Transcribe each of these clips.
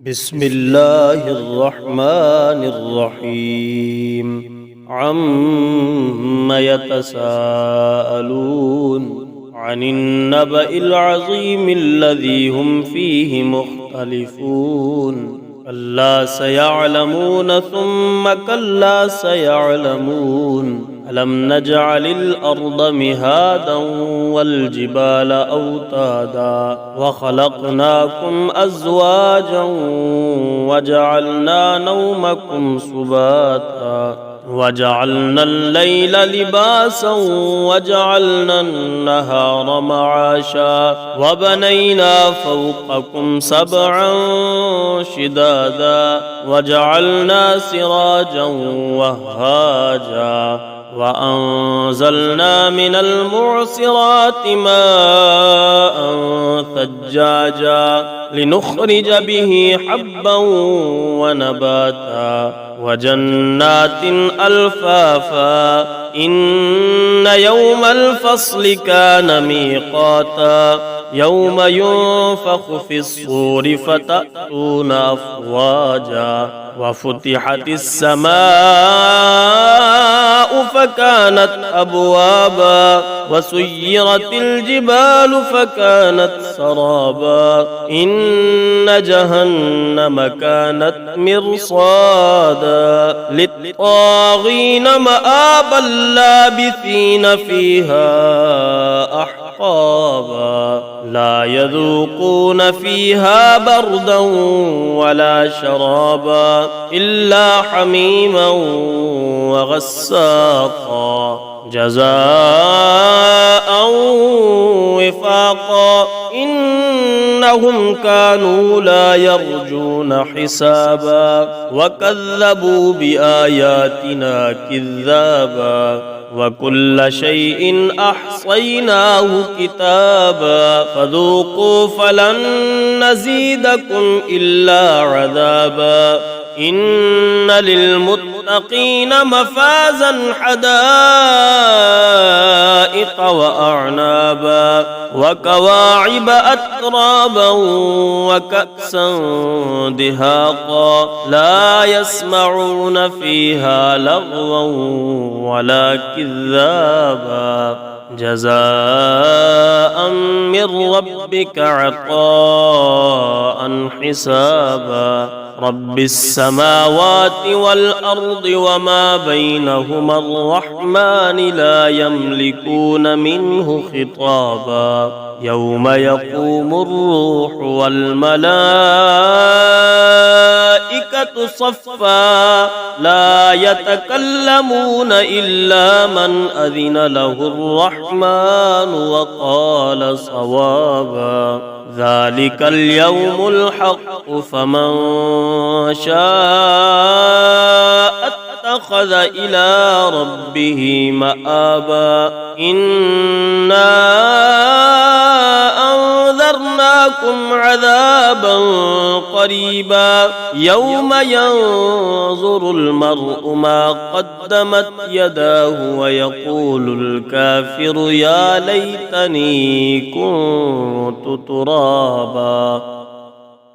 بسم الله الرحمن الرحيم عم يتساءلون عن النبأ العظيم الذي هم فيه مختلفون كلا سيعلمون ثم كلا سيعلمون ألم نجعل الأرض مهادا والجبال أوتادا وخلقناكم أزواجا وجعلنا نومكم سباتا وجعلنا الليل لباسا وجعلنا النهار معاشا وبنينا فوقكم سبعا شدادا وجعلنا سراجا وهاجا وأنزلنا من المعصرات ماء ثجاجا لنخرج به حبا ونباتا وجنات ألفافا إن يوم الفصل كان ميقاتا يوم ينفخ في الصور فتأتون أفواجا وفتحت السماء فكانت أبوابا وسيرت الجبال فكانت سرابا إن جهنم كانت مرصادا للطاغين مآبا لابثين فيها أحقابا لا يذوقون فيها بردا ولا شرابا إلا حميما وغساقا جزاء وفاقا إنهم كانوا لا يرجون حسابا وكذبوا بآياتنا كذابا وكل شيء أحصيناه كتابا فذوقوا فلن نزيدكم إلا عذابا إن للمتقين مفازا حدائق وأعنابا وكواعب أترابا وكأسا دهاقا لا يسمعون فيها لغوا ولا كذابا جزاء من ربك عطاء حسابا رب السماوات والأرض وما بينهما الرحمن لا يملكون منه خطابا يوم يقوم الروح والملائكة صفا لا يتكلمون إلا من أذن له الرحمن وقال صوابا ذلك اليوم الحق فمن شاء اتخذ إلى ربه مآبا إنا أنذرناكم عذابا قريبا يوم ينظر المرء ما قدمت يداه ويقول الكافر يا ليتني كنت ترابا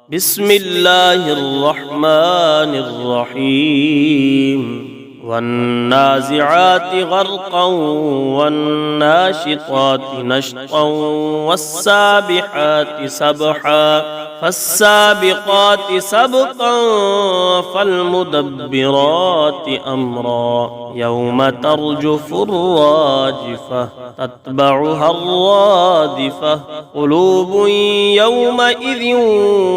بسم الله الرحمن الرحيم والنازعات غرقا والناشطات نشطا والسابحات سبحا فالسابقات سبقا فالمدبرات أمرا يوم ترجف الراجفة تتبعها الرادفة قلوب يومئذ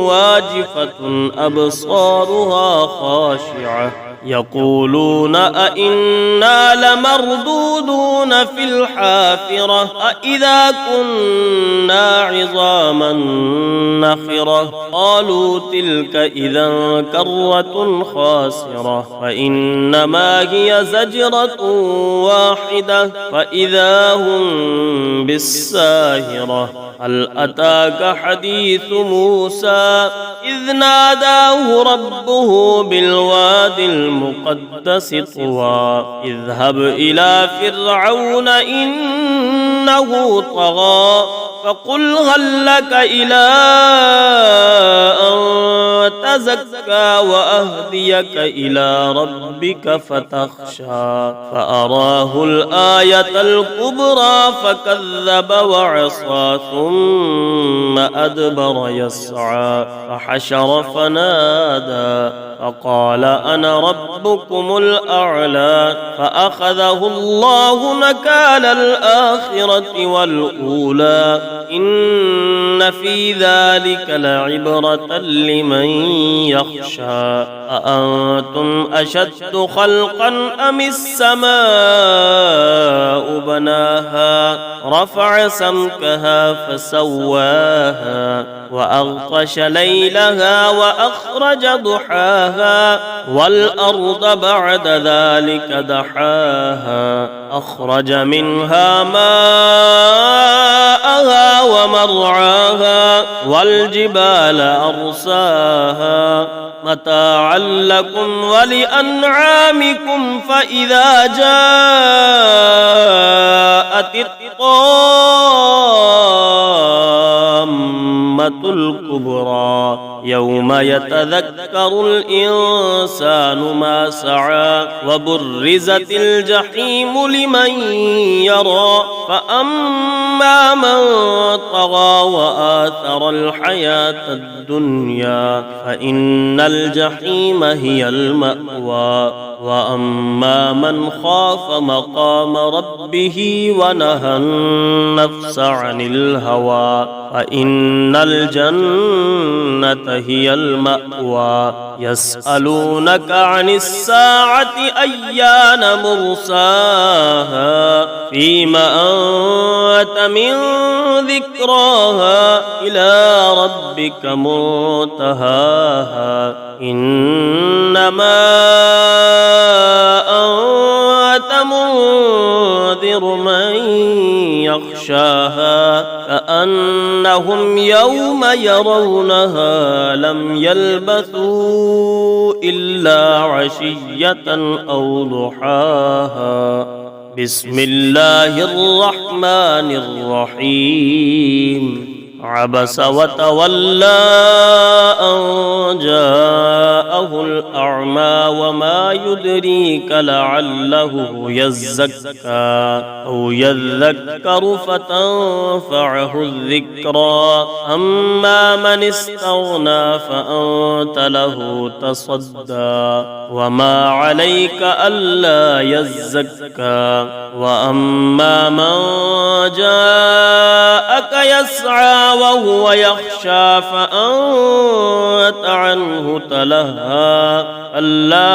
واجفة أبصارها خاشعة يقولون أئنا لمردودون في الحافرة أئذا كنا عظاما نخرة قالوا تلك إذا كرة خاسرة فإنما هي زجرة واحدة فإذا هم بالساهرة هل أتاك حديث موسى إذ ناداه ربه بالوادي المقدس طوى اذهب إلى فرعون إنه طغى فقل هل لك إلى أن تزكى وأهديك إلى ربك فتخشى فأراه الآية الكبرى فكذب وعصى ثم أدبر يسعى فحشر فنادى فقال أنا ربكم الأعلى فأخذه الله نكال الآخرة والأولى إن في ذلك لعبرة لمن يخشى أأنتم أشد خلقا أم السماء بناها رفع سمكها فسواها وأغطش ليلها وأخرج ضحاها والأرض بعد ذلك دحاها أخرج منها ماءها ومرعاها والجبال أرساها متاعا لكم ولأنعامكم فإذا جاءت الطامة الكبرى يوم يتذكر الإنسان ما سعى وبرزت الجحيم لمن يرى فأما من طغى وآثر الحياة الدنيا فإن الجحيم هي المأوى وأما من خاف مقام ربه ونهى النفس عن الهوى فإن الجنة هي المأوى يسألونك عن الساعة أيان مرساها فيما أنت من ذكراها إلى ربك منتهاها إنما أنت منذر من يخشاها كأنهم يوم يرونها لم يلبثوا إلا عشية أو ضحاها بسم الله الرحمن الرحيم عبس وتولى أن جاءه الأعمى وما يدريك لعله يزكى أو يذكر فتنفعه الذكرى أما من استغنى فأنت له تصدى وما عليك ألا يزكى وأما من جاءك يسعى وهو يخشى فأنت عنه تلهى ألا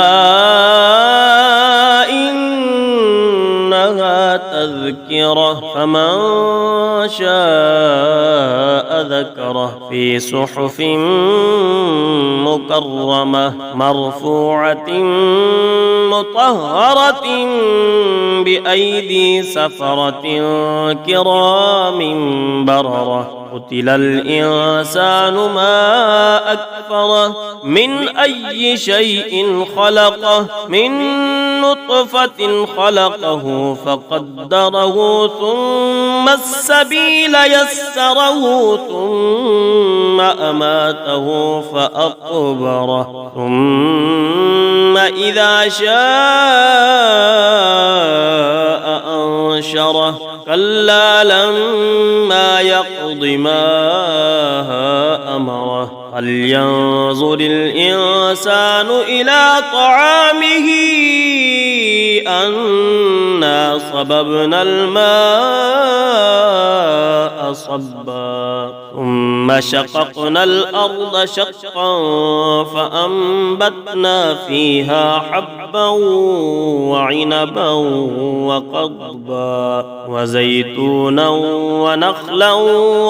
إنها تذكرة فمن شاء ذكره في صحف مكرمة مرفوعة مطهرة بأيدي سفرة كرام بررة قتل الإنسان ما أكفره من أي شيء خلقه من نطفة خلقه فقدره ثم السبيل يسره ثم أماته فأقبره ثم إذا شاء أنشره كلا لما يقض ما أمره فلينظر الإنسان إلى طعامه أنا صببنا الماء صبا ثم شققنا الأرض شقا فأنبتنا فيها حبا وعنبا وقضبا وزيتونا ونخلا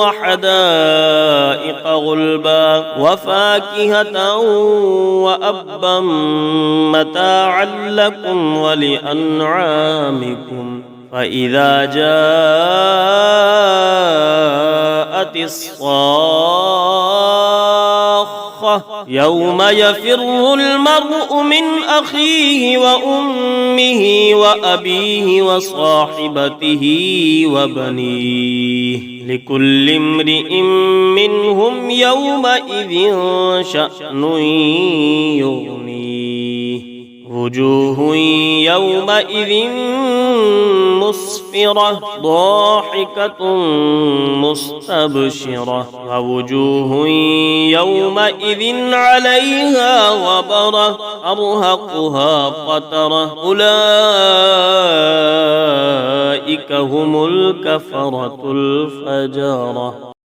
وحدائق غلبا وفاكهة وأبا متاعا لكم ولأنعامكم فإذا جاءت الصاخة الصاخة يوم يفر المرء من أخيه وأمه وأبيه وصاحبته وبنيه لكل امرئ منهم يومئذ شأن يغنيه وجوه يومئذ مسفرة ضاحكة مستبشرة ووجوه يومئذ عليها غبرة أرهقها قترة أولئك هم الكفرة الفجرة.